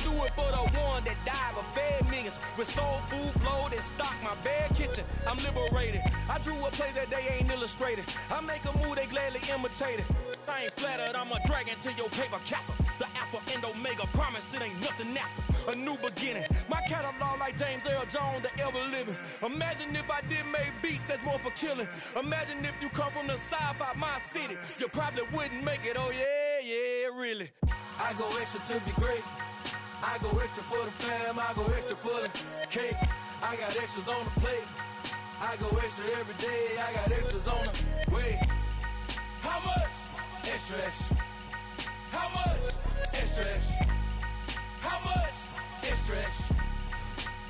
do it for the one that died but fed millions with soul food flow that stock my bare kitchen. I'm liberated. I drew a play that they ain't illustrated. I make a move they gladly imitated. I ain't flattered, I'm a dragon to your paper castle. The Alpha and Omega, promise it ain't nothing after. A new beginning. My catalog like James Earl Jones, the ever living. Imagine if I did make beats that's more for killing. Imagine if you come from the sci-fi my city. You probably wouldn't make it, oh yeah, really. I go extra to be great. I go extra for the fam, I go extra for the cake. I got extras on the plate. I go extra every day, I got extras on the way. How much? Extra, extra. How much? Extra, extra. How much? Extra, extra.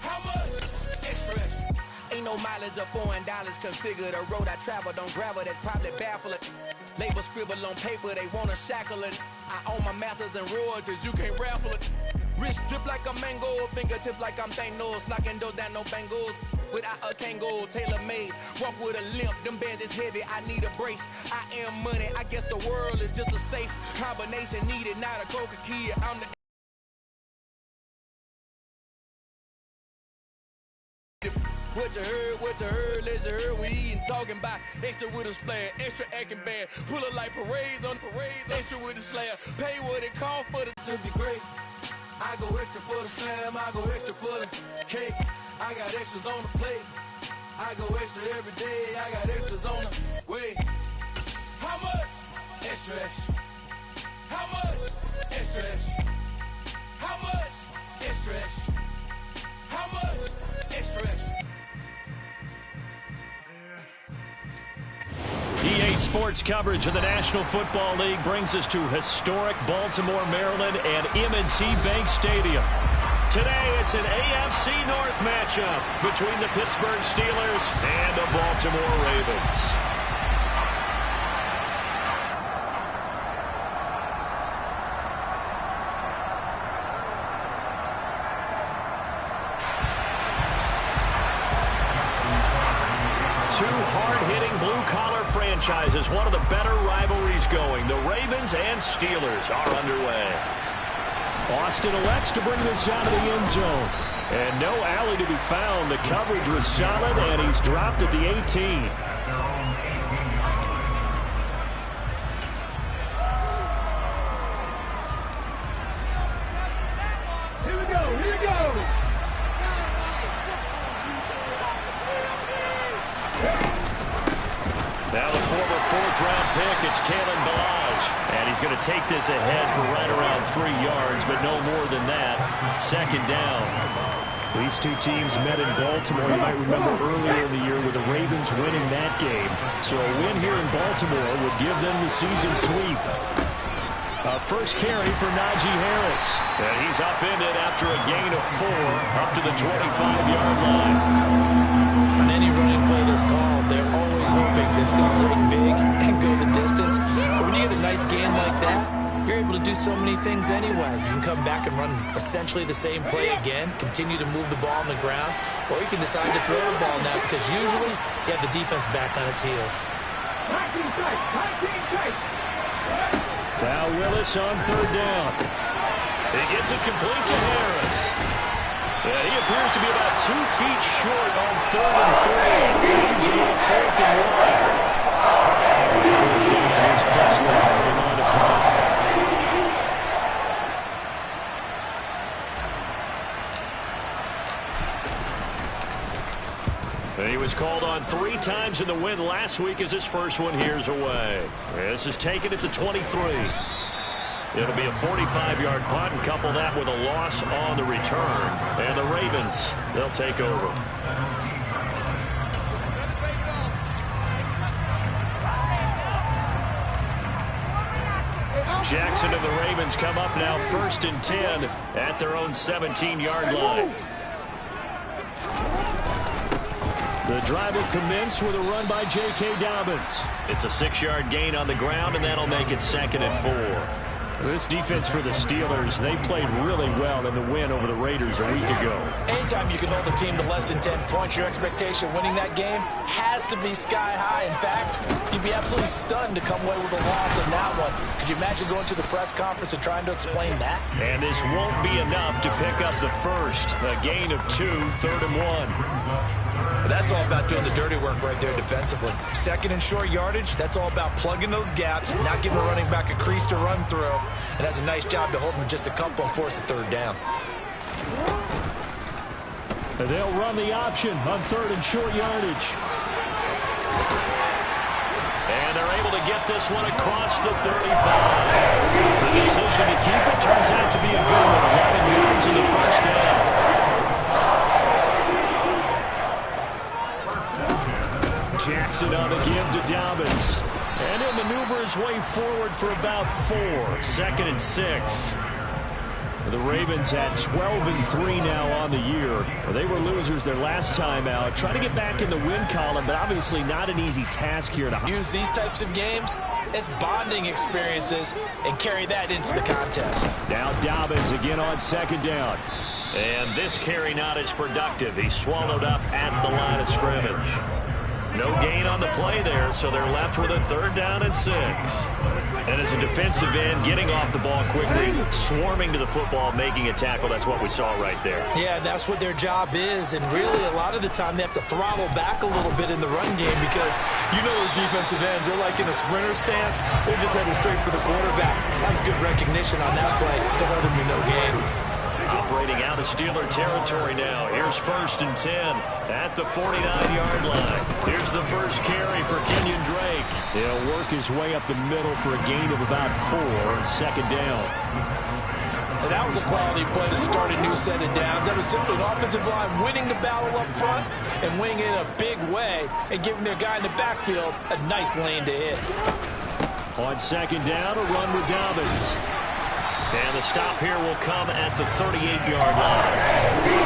How much? Extra, extra. Ain't no mileage of $4 configure the road I travel. Don't gravel that probably baffle it. Label scribble on paper, they wanna shackle it. I own my masters and royalties, you can't raffle it. Wrist drip like a mango, fingertip like I'm Thanos. Knocking doors down, no bangles. Without a Kango, tailor-made. Walk with a limp, them bands is heavy, I need a brace. I am money, I guess the world is just a safe combination needed, not a Coca-Cola. I'm the what you heard, let's hear we eatin', talking about extra with a splash, extra acting bad, pull it like parades on parades, extra with a slayer, pay what it cost for the to be great. I go extra for the fam, I go extra for the cake. I got extras on the plate. I go extra every day, I got extras on the way. How much? Extra, extra. How much? Extra, extra. How much? Extra, extra. How much? Extra, extra. EA Sports coverage of the National Football League brings us to historic Baltimore, Maryland and M&T Bank Stadium. Today, it's an AFC North matchup between the Pittsburgh Steelers and the Baltimore Ravens. Two hard-hitting blue-collar franchises, one of the better rivalries going. The Ravens and Steelers are underway. Austin elects to bring this out of the end zone. And no alley to be found. The coverage was solid, and he's dropped at the 18. Now the former fourth-round pick, it's Kalen Ballage. And he's going to take this ahead for right around 3 yards, but no more than that. Second down. These two teams met in Baltimore. You might remember earlier in the year with the Ravens winning that game. So a win here in Baltimore would give them the season sweep. First carry for Najee Harris. And he's upended after a gain of 4 up to the 25-yard line. On any running play that's called, they're always hoping that it's going to look big and go the distance. But when you get a nice gain like that, you're able to do so many things anyway. You can come back and run essentially the same play again, continue to move the ball on the ground, or you can decide to throw the ball now because usually you have the defense back on its heels. Now Willis on third down. He gets it complete to Harris. Yeah, he appears to be about 2 feet short on 3rd and 3. Leaves him on 4th and 1. Here's Presley holding on to punt. He was called on 3 times in the win last week as his first one here's away. This is taken at the 23. It'll be a 45-yard punt and couple that with a loss on the return. And the Ravens, they'll take over. Jackson and the Ravens come up now 1st and 10 at their own 17-yard line. The drive will commence with a run by J.K. Dobbins. It's a 6-yard gain on the ground, and that'll make it 2nd and 4. This defense for the Steelers, they played really well in the win over the Raiders a week ago. Anytime you can hold a team to less than 10 points, your expectation winning that game has to be sky high. In fact, you'd be absolutely stunned to come away with a loss in that one. Could you imagine going to the press conference and trying to explain that? And this won't be enough to pick up the first. A gain of 2, 3rd and 1. That's all about doing the dirty work right there defensively. Second and short yardage, that's all about plugging those gaps, not giving the running back a crease to run through, and has a nice job to hold him just a couple and force a 3rd down. They'll run the option on 3rd and short yardage. And they're able to get this one across the 35. The decision to keep it turns out to be a good one. 11 yards in the first down. Jackson on the give to Dobbins. And he'll maneuver his way forward for about 4. 2nd and 6. The Ravens had 12-3 now on the year. They were losers their last time out. Trying to get back in the win column, but obviously not an easy task here to use these types of games as bonding experiences and carry that into the contest. Now Dobbins again on 2nd down. And this carry not as productive. He's swallowed up at the line of scrimmage. No gain on the play there, so they're left with a 3rd down and 6. And as a defensive end, getting off the ball quickly, swarming to the football, making a tackle, that's what we saw right there. Yeah, that's what their job is, and really a lot of the time they have to throttle back a little bit in the run game because you know those defensive ends, they're like in a sprinter stance, they're just headed straight for the quarterback. That was good recognition on that play to hold him to no gain. Operating out of Steeler territory now. Here's 1st and 10 at the 49-yard line. Here's the first carry for Kenyon Drake. He'll work his way up the middle for a gain of about 4 on 2nd down. And that was a quality play to start a new set of downs. That was simply an offensive line winning the battle up front and winning it in a big way and giving their guy in the backfield a nice lane to hit. On 2nd down, a run with Dobbins. And the stop here will come at the 38-yard line.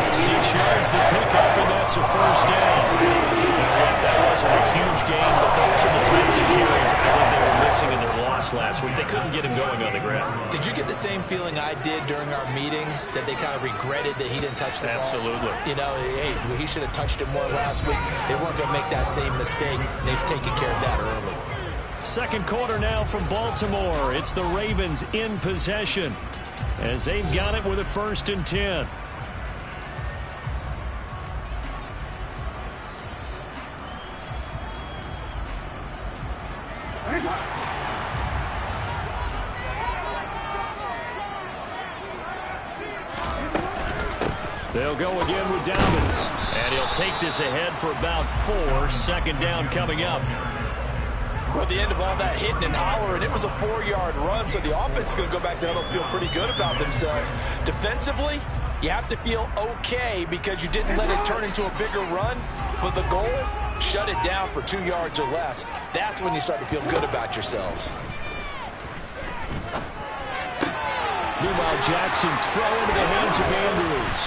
6 yards the pickup, and that's a 1st down. Now, that wasn't a huge gain, but those are the types of carries I think they were missing in their loss last week. They couldn't get him going on the ground. Did you get the same feeling I did during our meetings, that they kind of regretted that he didn't touch the ball? Absolutely. You know, hey, he should have touched it more last week. They weren't going to make that same mistake, and they've taken care of that early. 2nd quarter now from Baltimore. It's the Ravens in possession as they've got it with a 1st and 10. They'll go again with Dobbins. And he'll take this ahead for about 4. 2nd down coming up. Well, at the end of all that hitting and hollering, it was a 4-yard run, so the offense is going to go back down and feel pretty good about themselves. Defensively, you have to feel okay because you didn't let it turn into a bigger run, but the goal, shut it down for 2 yards or less. That's when you start to feel good about yourselves. Meanwhile, Jackson's throw into the hands of Andrews.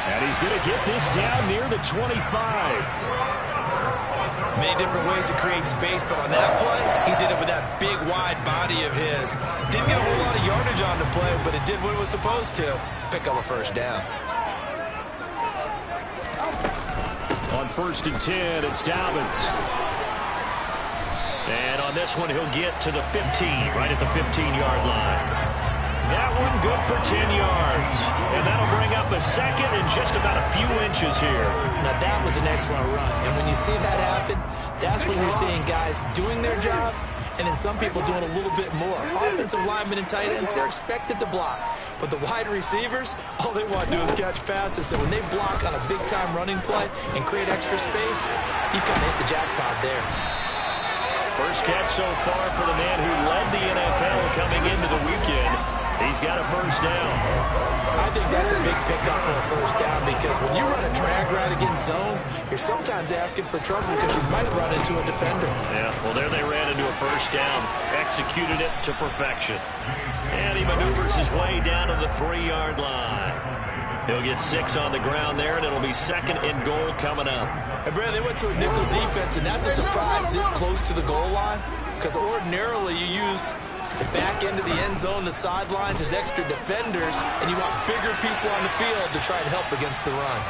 And he's going to get this down near the 25. Many different ways to create space, but on that play, he did it with that big, wide body of his. Didn't get a whole lot of yardage on the play, but it did what it was supposed to. Pick up a 1st down. On 1st and 10, it's Dobbins. And on this one, he'll get to the 15, right at the 15-yard line. That one good for 10 yards. And that'll bring up a 2nd and just about a few inches here. Now, that was an excellent run. And when you see that happen, that's when you're seeing guys doing their job and then some people doing a little bit more. Offensive linemen and tight ends, they're expected to block. But the wide receivers, all they want to do is catch passes. So when they block on a big-time running play and create extra space, you've kind of hit the jackpot there. First catch so far for the man who led the NFL coming into the weekend. He's got a 1st down. I think that's a big pickup for a 1st down because when you run a drag route against zone, you're sometimes asking for trouble because you might run into a defender. Yeah, well, there they ran into a 1st down. Executed it to perfection. And he maneuvers his way down to the 3-yard line. He'll get 6 on the ground there, and it'll be 2nd and goal coming up. And, Brad, they went to a nickel defense, and that's a surprise this close to the goal line because ordinarily you use The back end of the end zone, the sidelines, is extra defenders, and you want bigger people on the field to try and help against the run.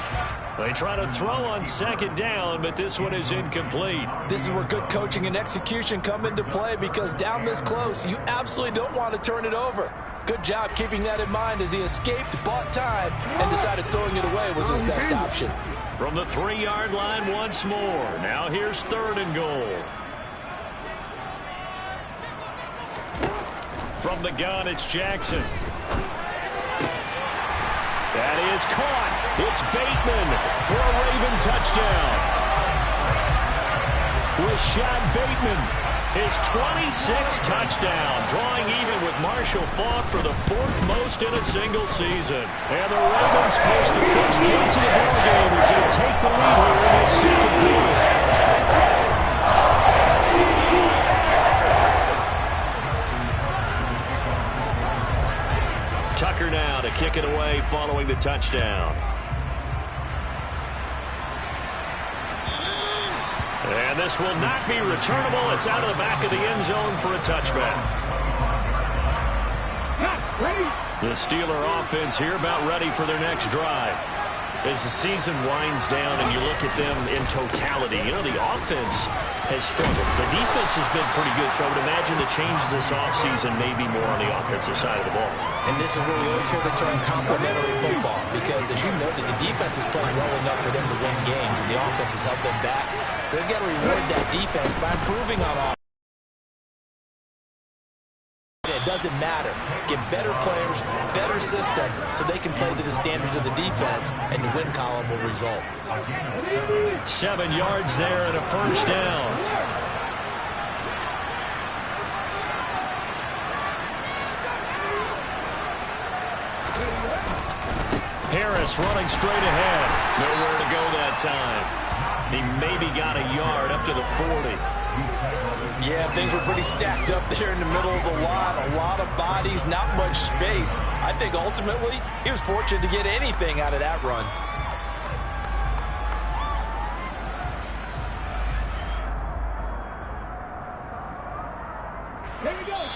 They try to throw on second down, but this one is incomplete. This is where good coaching and execution come into play, because down this close, you absolutely don't want to turn it over. Good job keeping that in mind as he escaped, bought time, and decided throwing it away was his best option. From the 3-yard line once more. Now here's 3rd and goal. From the gun, it's Jackson. That is caught. It's Bateman for a Raven touchdown. Rashad Bateman, his 26th touchdown, drawing even with Marshall Faulk for the 4th most in a single season. And the Ravens post the first points of the ballgame as they take the lead here in this second quarter. Tucker now to kick it away following the touchdown. And this will not be returnable. It's out of the back of the end zone for a touchback. The Steeler offense here about ready for their next drive. As the season winds down and you look at them in totality, you know, the offense has struggled. The defense has been pretty good, so I would imagine the changes this offseason may be more on the offensive side of the ball. And this is where we always hear the term complementary football, because as you noted, the defense is playing well enough for them to win games, and the offense has helped them back. So they've got to reward that defense by improving on offense. It doesn't matter. Get better players, better system, so they can play to the standards of the defense, and the win column will result. 7 yards there and a first down. Harris running straight ahead. Nowhere to go that time. He maybe got a yard up to the 40. Yeah, things were pretty stacked up there in the middle of the lot. A lot of bodies, not much space. I think ultimately he was fortunate to get anything out of that run. Here we go.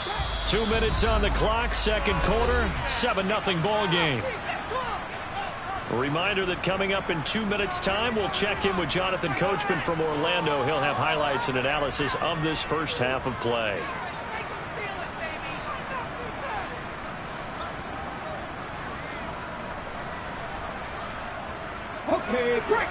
2 minutes on the clock, second quarter, 7-0 ball game. A reminder that coming up in 2 minutes' time, we'll check in with Jonathan Coachman from Orlando. He'll have highlights and analysis of this first half of play. Okay, break.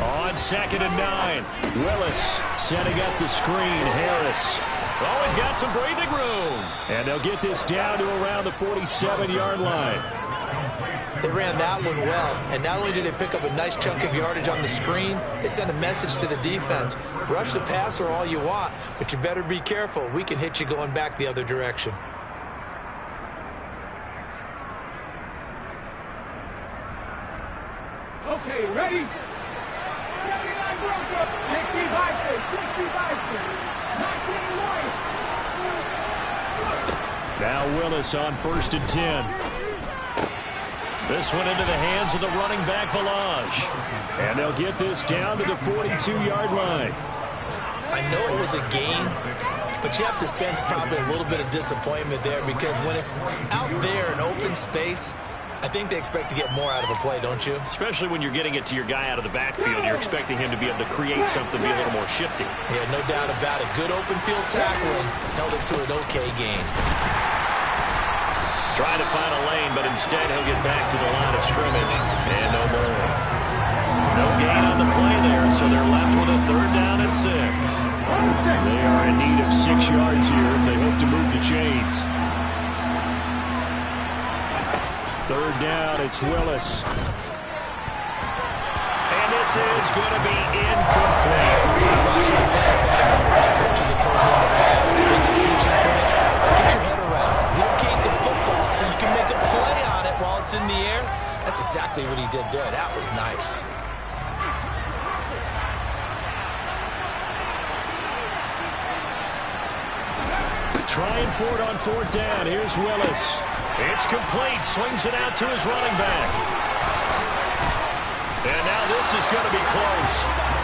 On 2nd and 9, Willis setting up the screen. Harris. Always got some breathing room. And they'll get this down to around the 47-yard line. They ran that one well, and not only did they pick up a nice chunk of yardage on the screen, they sent a message to the defense. Rush the passer all you want, but you better be careful. We can hit you going back the other direction. Okay, ready? 65. Now Willis on 1st and 10. This one into the hands of the running back, Balaj. And they'll get this down to the 42-yard line. I know it was a gain, but you have to sense probably a little bit of disappointment there, because when it's out there in open space, I think they expect to get more out of a play, don't you? Especially when you're getting it to your guy out of the backfield. You're expecting him to be able to create something, be a little more shifty. Yeah, no doubt about it. Good open field tackling held it to an okay gain. Trying to find a lane, but instead he'll get back to the line of scrimmage. And no more. No gain on the play there, so they're left with a 3rd down and 6. They are in need of 6 yards here if they hope to move the chains. 3rd down, it's Willis. And this is going to be incomplete. Coaches have told me in the past, the biggest teaching point, get your head around. Locate the football so you can make a play on it while it's in the air. That's exactly what he did there. That was nice. Trying for it on 4th down. Here's Willis. It's complete. Swings it out to his running back. And now this is going to be close.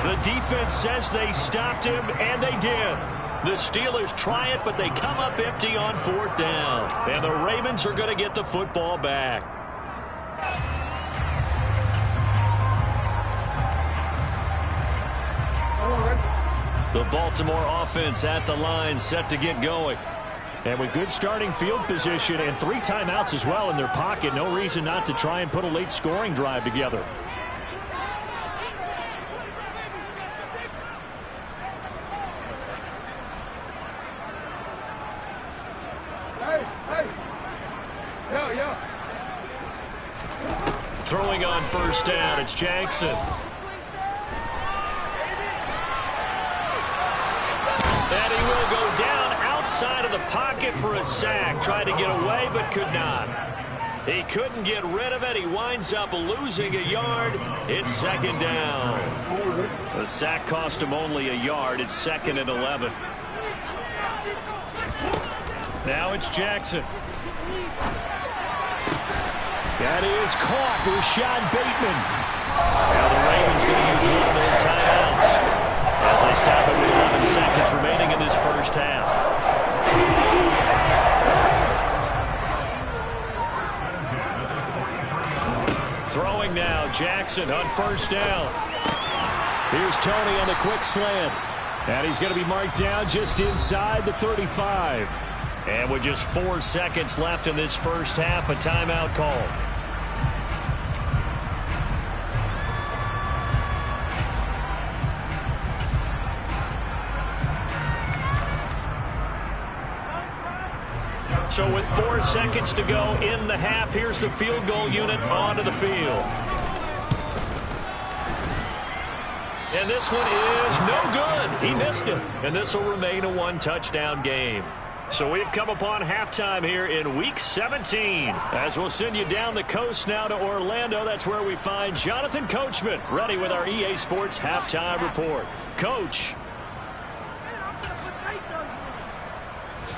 The defense says they stopped him, and they did. The Steelers try it, but they come up empty on 4th down. And the Ravens are going to get the football back. The Baltimore offense at the line, set to get going. And with good starting field position and 3 timeouts as well in their pocket, no reason not to try and put a late scoring drive together. Throwing on 1st down, it's Jackson. And he will go down outside of the pocket for a sack. Tried to get away, but could not. He couldn't get rid of it. He winds up losing a yard. It's 2nd down. The sack cost him only a yard. It's 2nd and 11. Now it's Jackson. That is caught. Rashad Bateman. Now the Ravens going to use 1 of their timeouts as they stop it with 11 seconds remaining in this first half. Throwing now, Jackson on 1st down. Here's Tony on the quick slant. And he's going to be marked down just inside the 35. And with just 4 seconds left in this first half, a timeout call. So with 4 seconds to go in the half, here's the field goal unit onto the field. And this one is no good. He missed it. And this will remain a 1-touchdown game. So we've come upon halftime here in Week 17. As we'll send you down the coast now to Orlando. That's where we find Jonathan Coachman ready with our EA Sports Halftime Report. Coach.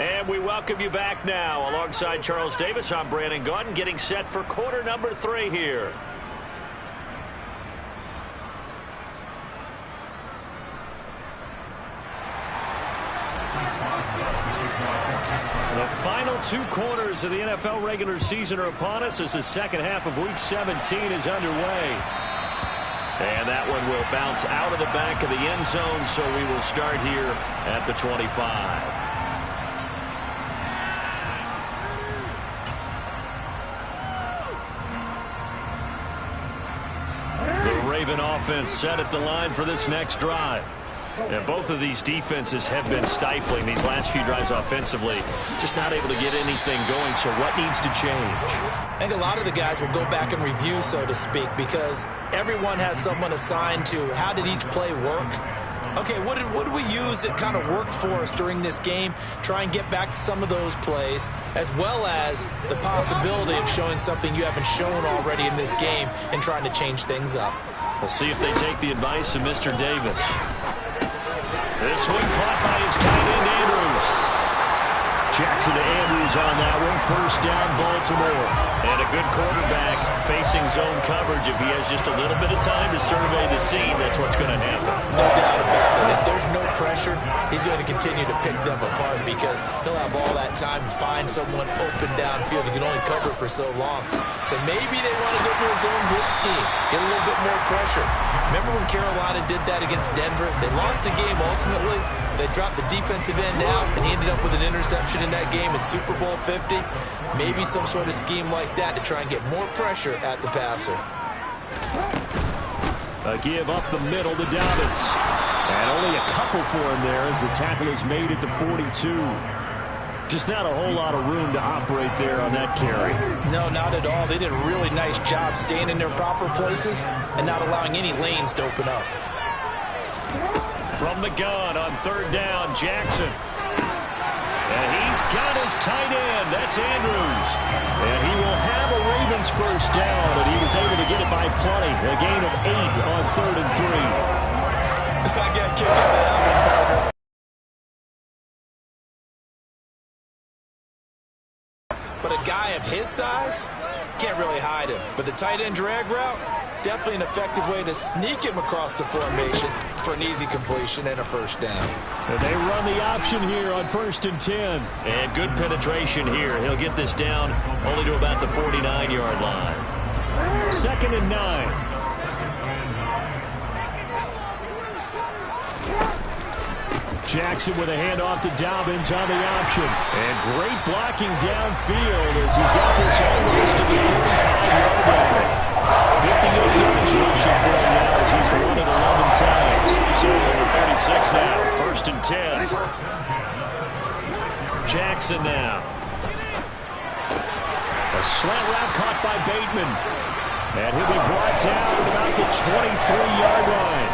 And we welcome you back now. Alongside Charles Davis, I'm Brandon Gaudin, getting set for quarter number 3 here. The final 2 quarters of the NFL regular season are upon us as the second half of Week 17 is underway. And that one will bounce out of the back of the end zone, so we will start here at the 25. Raven offense set at the line for this next drive. And both of these defenses have been stifling these last few drives offensively. Just not able to get anything going, so what needs to change? I think a lot of the guys will go back and review, so to speak, because everyone has someone assigned to how did each play work. Okay, what did we use that kind of worked for us during this game? Try and get back to some of those plays, as well as the possibility of showing something you haven't shown already in this game and trying to change things up. We'll see if they take the advice of Mr. Davis. This one caught by his tight end, Andrews. Jackson to Andrews on that one. 1st down, Baltimore. And a good quarterback facing zone coverage. If he has just a little bit of time to survey the scene, that's what's going to happen. No doubt about it. If there's no pressure, he's going to continue to pick them apart because he'll have all that time to find someone open downfield. He can only cover for so long. So maybe they want to go to a zone blitz scheme, get a little bit more pressure. Remember when Carolina did that against Denver? They lost the game ultimately. They dropped the defensive end out, and he ended up with an interception in that game in Super Bowl 50. Maybe some sort of scheme like that to try and get more pressure at the passer. A give up the middle to Dobbins. And only a couple for him there as the tackle is made at the 42. Just not a whole lot of room to operate there on that carry. No, not at all. They did a really nice job staying in their proper places and not allowing any lanes to open up. From the gun on 3rd down, Jackson. And he's got his tight end. That's Andrews. And he will have a Ravens 1st down, and he was able to get it by plenty. A gain of 8 on 3rd and 3. I got kicked out of that one, partner. But a guy of his size can't really hide him. But the tight end drag route, definitely an effective way to sneak him across the formation for an easy completion and a first down. And they run the option here on 1st and 10. And good penetration here. He'll get this down only to about the 49-yard line. 2nd and 9. Jackson with a handoff to Dobbins on the option. And great blocking downfield as he's got this almost to the 45-yard line. 50-yard rushing for him now as he's run it 11 times. So from the 36 now, 1st and 10. Jackson now. A slant route caught by Bateman. And he'll be brought down at about the 23-yard line.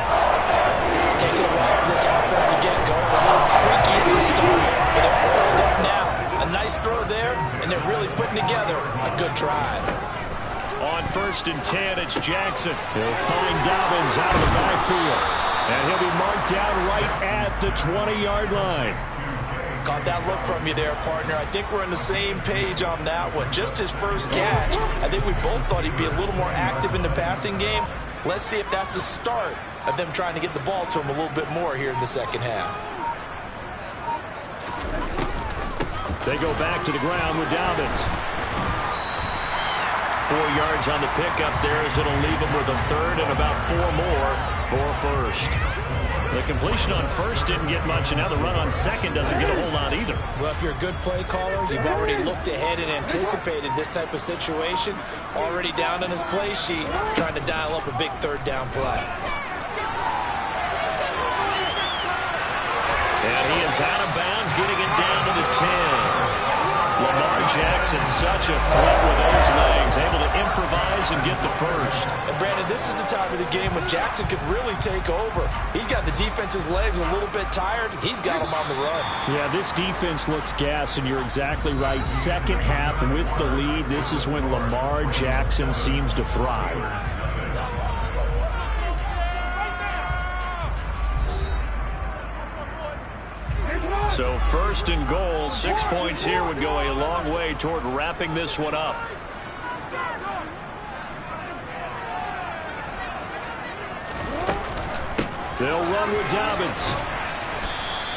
It's taking a while for this offense to get going. A little creaky at the start, but they're oiled up now. A nice throw there, and they're really putting together a good drive. On 1st and 10, it's Jackson. He'll find Dobbins out of the backfield. And he'll be marked down right at the 20-yard line. Caught that look from you there, partner. I think we're on the same page on that one. Just his first catch. I think we both thought he'd be a little more active in the passing game. Let's see if that's the start of them trying to get the ball to him a little bit more here in the second half. They go back to the ground with Dobbins. 4 yards on the pickup there as it'll leave him with a third and about 4 more for first. The completion on first didn't get much, and now the run on second doesn't get a whole lot either. Well, if you're a good play caller, you've already looked ahead and anticipated this type of situation. Already down on his play sheet, trying to dial up a big third down play. And he is out of bounds, getting it down to the 10. Lamar Jackson, such a threat with those legs, able to improvise and get the first. And Brandon, this is the time of the game when Jackson could really take over. He's got the defense's legs a little bit tired. He's got them on the run. Yeah, this defense looks gassed, and you're exactly right. Second half with the lead, this is when Lamar Jackson seems to thrive. So 1st and goal, 6 points here would go a long way toward wrapping this one up. They'll run with Dobbins.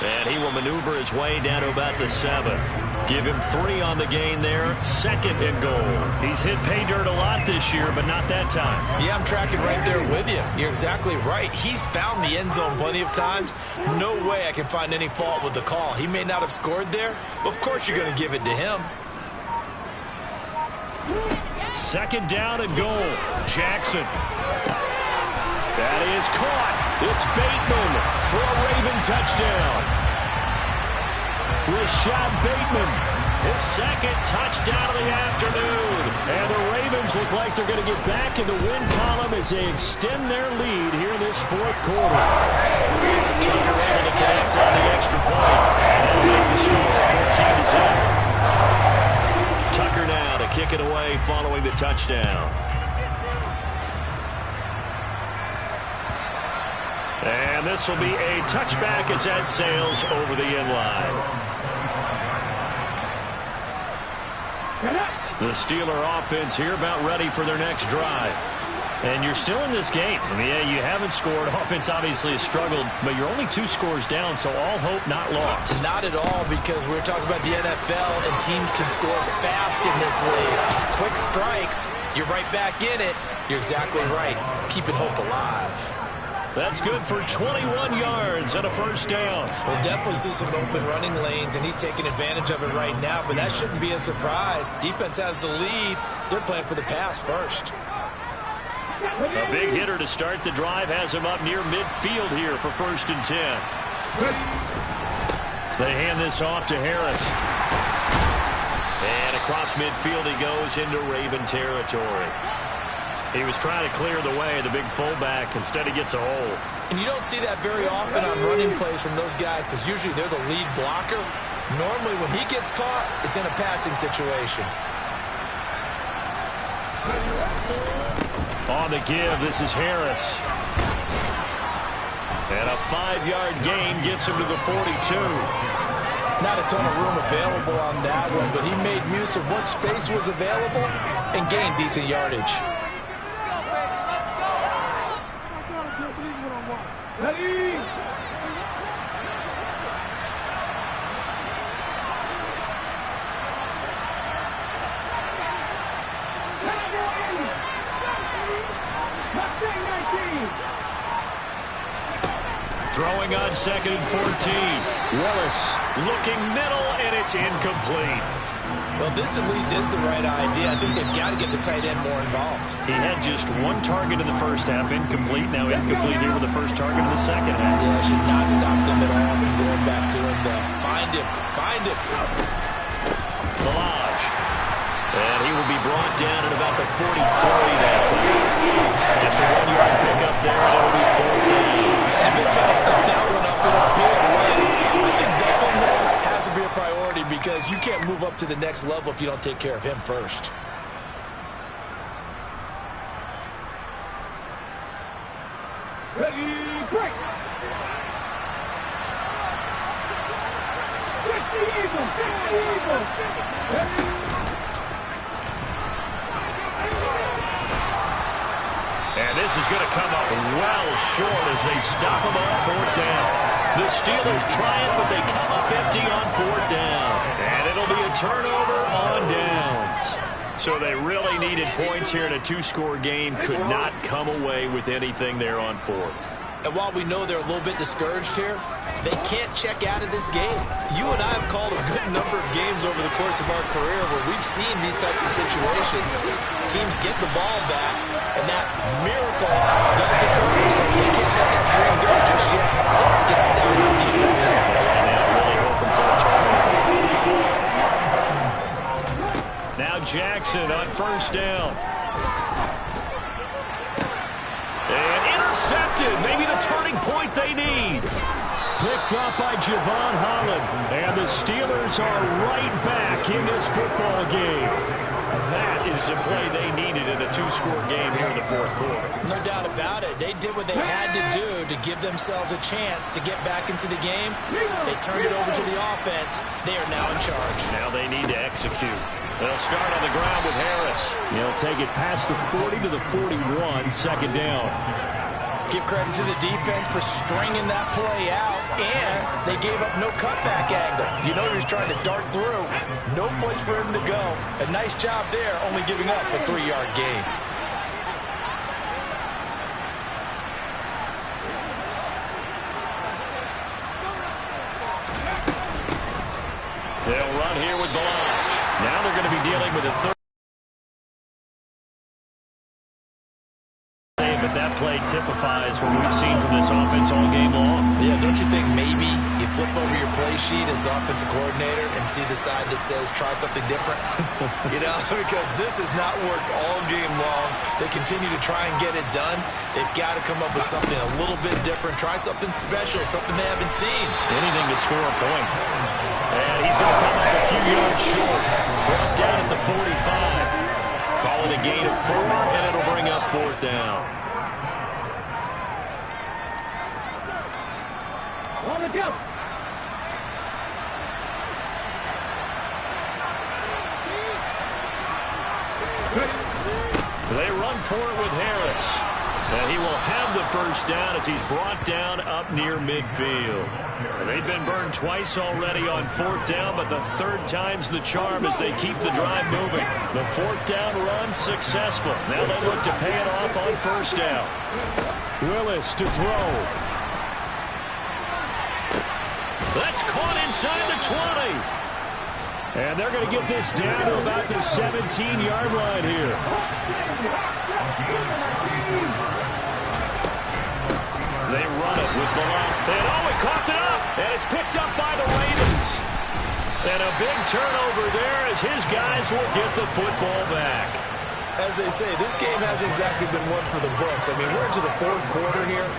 And he will maneuver his way down to about the 7. Give him 3 on the gain there. 2nd and goal. He's hit pay dirt a lot this year, but not that time. Yeah, I'm tracking right there with you. You're exactly right. He's found the end zone plenty of times. No way I can find any fault with the call. He may not have scored there, but of course you're going to give it to him. 2nd down and goal. Jackson. That is caught. It's Bateman for a Raven touchdown. Rashad Bateman, his 2nd touchdown of the afternoon. And the Ravens look like they're going to get back in the win column as they extend their lead here in this 4th quarter. Tucker able to connect on the extra point. And they'll make the score 14-7. Tucker now to kick it away following the touchdown. And this will be a touchback as that sails over the end line. The Steeler offense here about ready for their next drive. And you're still in this game. I mean, yeah, you haven't scored. Offense obviously has struggled, but you're only 2 scores down, so all hope not lost. Not at all, because we're talking about the NFL, and teams can score fast in this league. Quick strikes, you're right back in it. You're exactly right. Keeping hope alive. That's good for 21 yards and a first down. We'll definitely see some open running lanes, and he's taking advantage of it right now, but that shouldn't be a surprise. Defense has the lead. They're playing for the pass first. A big hitter to start the drive has him up near midfield here for 1st and 10. They hand this off to Harris. And across midfield he goes into Raven territory. He was trying to clear the way, the big fullback. Instead, he gets a hole. And you don't see that very often on running plays from those guys because usually they're the lead blocker. Normally, when he gets caught, it's in a passing situation. On the give, this is Harris. And a 5-yard gain gets him to the 42. Not a ton of room available on that one, but he made use of what space was available and gained decent yardage. Throwing on 2nd and 14. Willis looking middle, and it's incomplete. Well, this at least is the right idea. I think they've got to get the tight end more involved. He had just one target in the first half, incomplete. Now incomplete here with the first target in the second half. Yeah, should not stop them at all from going back to him, though. Find him. Find him. Ballage. And he will be brought down at about the 43 that time. Just a 1-yard pickup there, and it'll be 4th down. And Big Fella stepped that one up in a big way. I think doubling him has to be a priority because you can't move up to the next level if you don't take care of him first. Ready, break. Get the eagle, get the eagle. And this is going to come up well short as they stop him on 4th down. The Steelers try it, but they come up empty on 4th down. And it'll be a turnover on downs. So they really needed points here in a 2-score game. Could not come away with anything there on 4th. And while we know they're a little bit discouraged here, they can't check out of this game. You and I have called a good number of games over the course of our career where we've seen these types of situations. Teams get the ball back, and that miracle does occur. So they can't let that dream go just yet. They have to get stout on defense here. Right now, really hoping for a turnover. Now Jackson on 1st down. And intercepted. Maybe the turning point they need. Picked up by Javon Holland. And the Steelers are right back in this football game. That is the play they needed in a 2-score game here in the 4th quarter. No doubt about it. They did what they had to do to give themselves a chance to get back into the game. They turned it over to the offense. They are now in charge. Now they need to execute. They'll start on the ground with Harris. He'll take it past the 40 to the 41, 2nd down. Give credit to the defense for stringing that play out, and they gave up no cutback angle. You know he was trying to dart through. No place for him to go. A nice job there, only giving up a 3-yard gain. They'll run here with Ballage. Now they're going to be dealing with a third. But that play typifies what we've seen from this offense all game long. Yeah, don't you think maybe you flip over your play sheet as the offensive coordinator and see the side that says try something different? You know, because this has not worked all game long. They continue to try and get it done. They've got to come up with something a little bit different. Try something special, something they haven't seen. Anything to score a point. And he's going to come up a few yards short. Brought down at the 45. Call it a gain of 4, and it'll bring up 4th down. On the go. They run for it with Harris. And he will have the 1st down as he's brought down up near midfield. They've been burned twice already on 4th down, but the 3rd time's the charm as they keep the drive moving. The 4th down run successful. Now they look to pay it off on 1st down. Willis to throw. That's caught inside the 20. And they're going to get this down to about the 17-yard line here. They run it with Ballage. And he coughed it up. And it's picked up by the Ravens. And a big turnover there as his guys will get the football back. As they say, this game hasn't exactly been one for the books. I mean, we're into the 4th quarter here.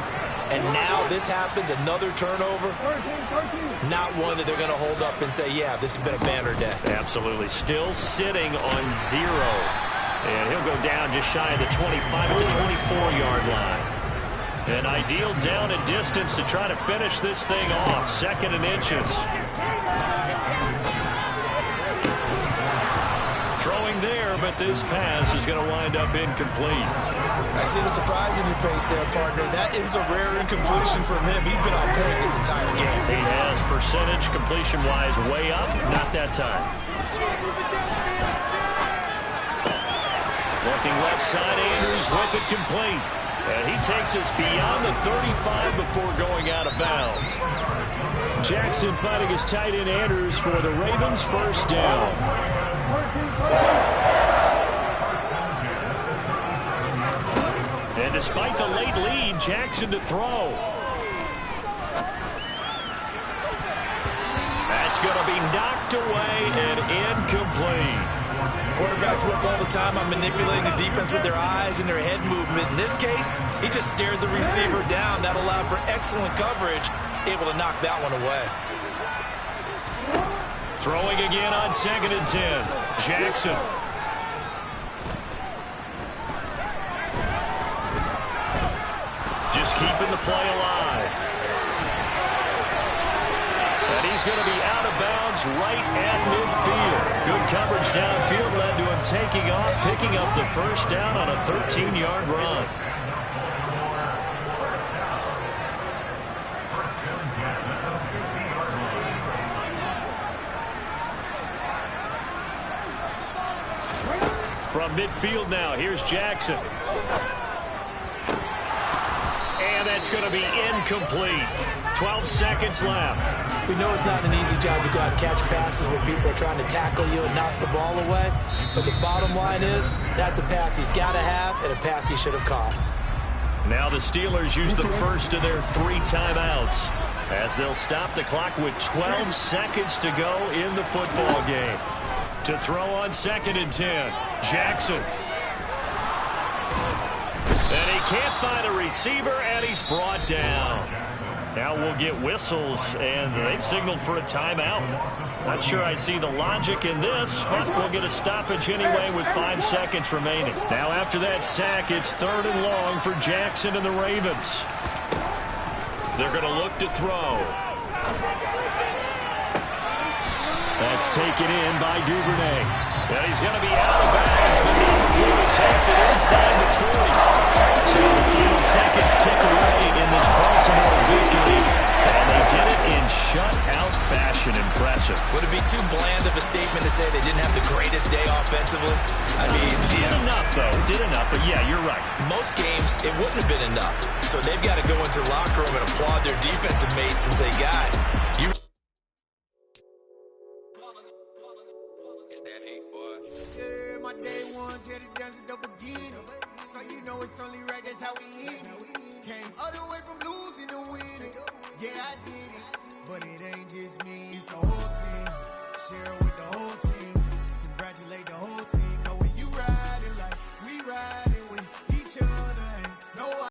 And now this happens, another turnover. Not one that they're going to hold up and say, yeah, this has been a banner day. Absolutely. Still sitting on 0. And he'll go down just shy of the 25 at the 24-yard line. An ideal down and distance to try to finish this thing off. 2nd and inches. Throwing there, but this pass is going to wind up incomplete. I see the surprise in your face there, partner. That is a rare incompletion from him. He's been on point this entire game. He has percentage completion-wise way up. Not that time. Looking left side, Andrews with it complete. And he takes us beyond the 35 before going out of bounds. Jackson fighting his tight end Andrews for the Ravens, first down. And despite the late lead, Jackson to throw. That's going to be knocked away and incomplete. Quarterbacks work all the time on manipulating the defense with their eyes and their head movement. In this case, he just stared the receiver down. That allowed for excellent coverage, able to knock that one away. Throwing again on 2nd and 10. Jackson. Just keeping the play alive. And he's going to be out of bounds right at midfield. Good coverage downfield led to him taking off, picking up the first down on a 13-yard run. From midfield now, here's Jackson. And that's going to be incomplete. 12 seconds left. We know it's not an easy job to go out and catch passes when people are trying to tackle you and knock the ball away. But the bottom line is, that's a pass he's got to have and a pass he should have caught. Now the Steelers use the first of their 3 timeouts as they'll stop the clock with 12 seconds to go in the football game. To throw on 2nd and 10, Jackson. And he can't find a receiver, and he's brought down. Now we'll get whistles, and they've signaled for a timeout. Not sure I see the logic in this, but we'll get a stoppage anyway with 5 seconds remaining. Now after that sack, it's 3rd and long for Jackson and the Ravens. They're going to look to throw. That's taken in by Duvernay. And he's going to be out of bounds, but not before he takes it inside the 40. So the final seconds tick away in this Baltimore victory. And they did it in shutout fashion. Impressive. Would it be too bland of a statement to say they didn't have the greatest day offensively? I mean, did enough, though. Did enough, but yeah, you're right. Most games, it wouldn't have been enough. So they've got to go into the locker room and applaud their defensive mates and say, guys, you... My day ones here to dance at the beginning. So you know it's only right, that's how we eat. Came all the way from losing to winning. Yeah, I did it. But it ain't just me, it's the whole team. Share with